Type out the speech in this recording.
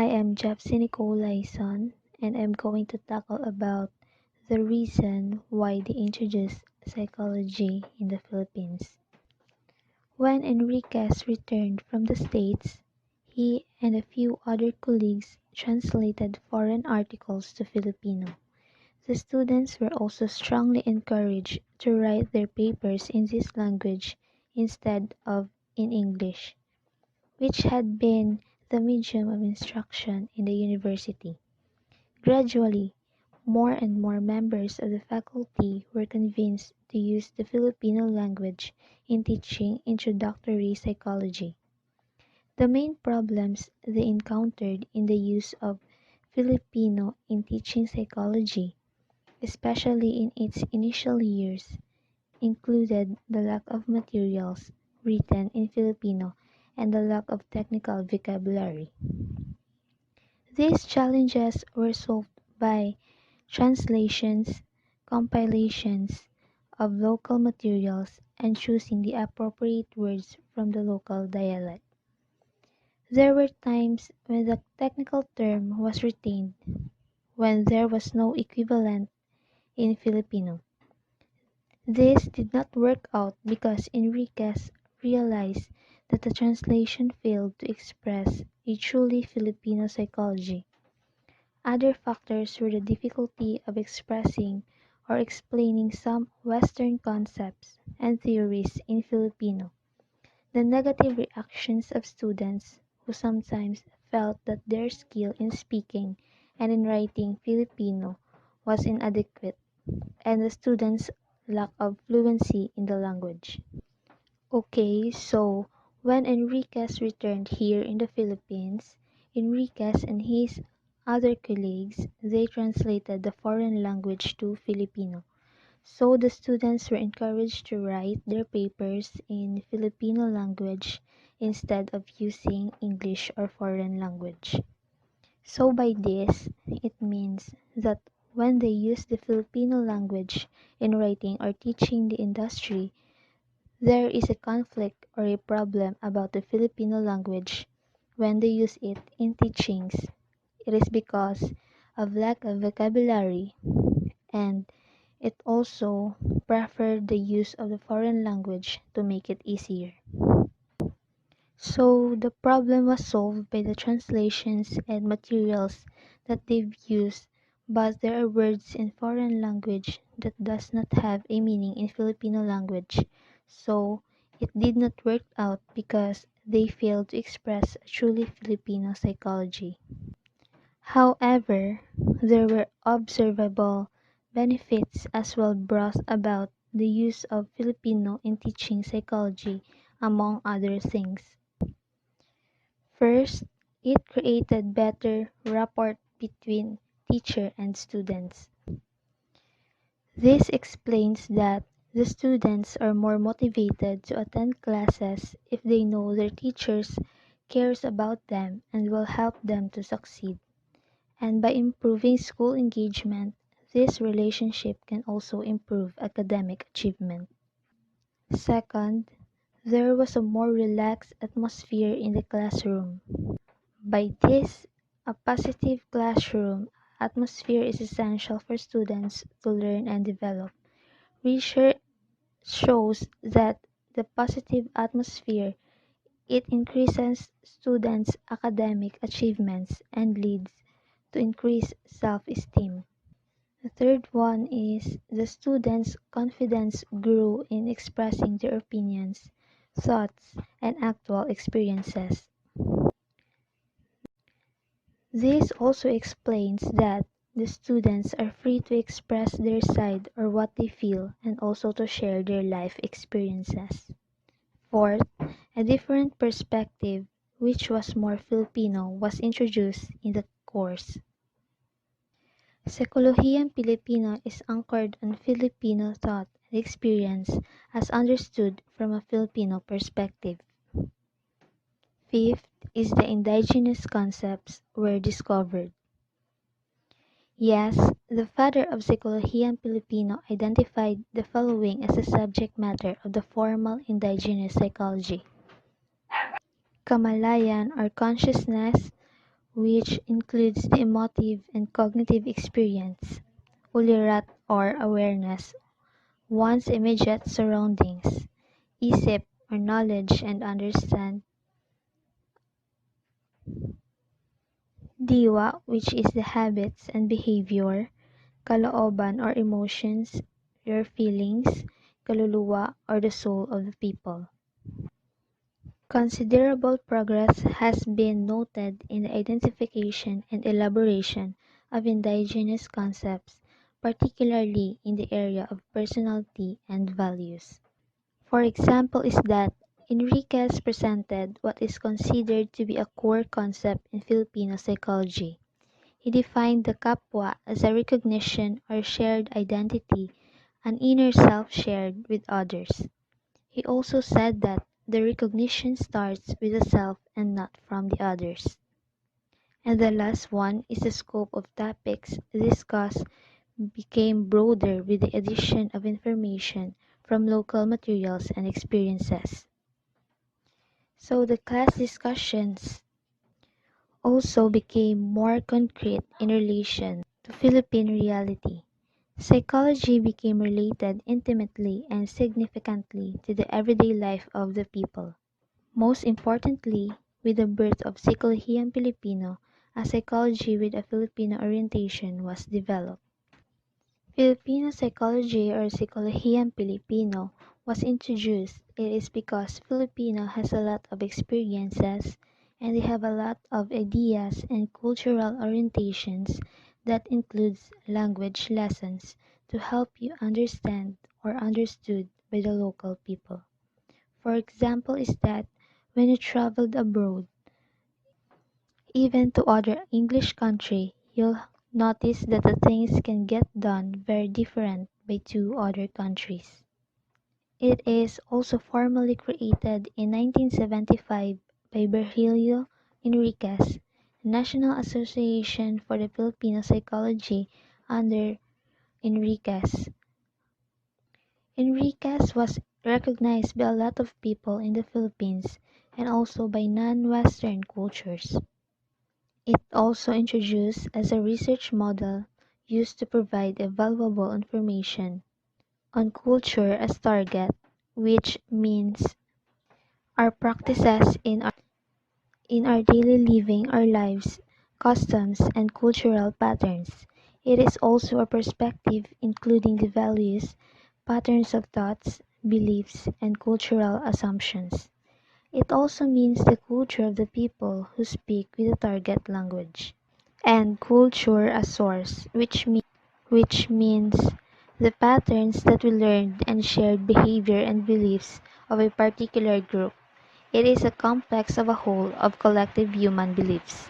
am Jefcy Nicole Layson, and I'm going to tackle about the reason why they introduced psychology in the Philippines. When Enriquez returned from the States, he and a few other colleagues translated foreign articles to Filipino. The students were also strongly encouraged to write their papers in this language instead of in English, which had been the medium of instruction in the university. Gradually, more and more members of the faculty were convinced to use the Filipino language in teaching introductory psychology. The main problems they encountered in the use of Filipino in teaching psychology, especially in its initial years, included the lack of materials written in Filipino and the lack of technical vocabulary. These challenges were solved by translations, compilations of local materials, and choosing the appropriate words from the local dialect. There were times when the technical term was retained when there was no equivalent in Filipino. This did not work out because Enriquez realized that the translation failed to express a truly Filipino psychology. Other factors were the difficulty of expressing or explaining some Western concepts and theories in Filipino, the negative reactions of students who sometimes felt that their skill in speaking and in writing Filipino was inadequate, and the students' lack of fluency in the language. Okay, so when Enriquez returned here in the Philippines, Enriquez and his other colleagues, they translated the foreign language to Filipino. So the students were encouraged to write their papers in Filipino language instead of using English or foreign language. So by this, it means that when they use the Filipino language in writing or teaching the industry, there is a conflict or a problem about the Filipino language when they use it in teachings. It is because of lack of vocabulary, and it also preferred the use of the foreign language to make it easier. So the problem was solved by the translations and materials that they've used, but there are words in foreign language that does not have a meaning in Filipino language. So it did not work out because they failed to express a truly Filipino psychology. However, there were observable benefits as well brought about the use of Filipino in teaching psychology, among other things. First, it created better rapport between teacher and students. This explains that the students are more motivated to attend classes if they know their teachers cares about them and will help them to succeed. And by improving school engagement, this relationship can also improve academic achievement. Second, there was a more relaxed atmosphere in the classroom. By this, a positive classroom atmosphere is essential for students to learn and develop. Research shows that the positive atmosphere it increases students' academic achievements and leads to increased self-esteem. The third one is the students' confidence grew in expressing their opinions, thoughts, and actual experiences. This also explains that the students are free to express their side or what they feel and also to share their life experiences. Fourth, a different perspective, which was more Filipino, was introduced in the course. Psikologiyang Pilipino is anchored on Filipino thought and experience as understood from a Filipino perspective. Fifth is the indigenous concepts were discovered. Yes, the father of Psikologiyang Pilipino identified the following as the subject matter of the formal indigenous psychology. Kamalayan or consciousness, which includes the emotive and cognitive experience, ulirat or awareness, one's immediate surroundings, isip or knowledge and understand, diwa which is the habits and behavior, kalooban or emotions, your feelings, kaluluwa or the soul of the people. Considerable progress has been noted in the identification and elaboration of indigenous concepts, particularly in the area of personality and values. For example is that Enriquez presented what is considered to be a core concept in Filipino psychology. He defined the kapwa as a recognition or shared identity, an inner self shared with others. He also said that the recognition starts with the self and not from the others. And the last one is the scope of topics discussed became broader with the addition of information from local materials and experiences. So the class discussions also became more concrete in relation to Philippine reality. Psychology became related intimately and significantly to the everyday life of the people. Most importantly, with the birth of Psikolehiyang Pilipino, a psychology with a Filipino orientation was developed. Filipino psychology or Psikolehiyang Pilipino was introduced. It is because Filipino has a lot of experiences and they have a lot of ideas and cultural orientations that includes language lessons to help you understand or understood by the local people. For example is that when you traveled abroad, even to other English country, you'll notice that the things can get done very different by two other countries. It is also formally created in 1975 by Virgilio Enriquez, National Association for the Filipino Psychology under Enriquez. Enriquez was recognized by a lot of people in the Philippines and also by non-Western cultures. It also introduced as a research model used to provide valuable information on culture as target, which means our practices in our daily living, our lives, customs, and cultural patterns. It is also a perspective including the values, patterns of thoughts, beliefs, and cultural assumptions. It also means the culture of the people who speak with the target language. And culture as source, which means the patterns that we learned and shared behavior and beliefs of a particular group. It is a complex of a whole of collective human beliefs.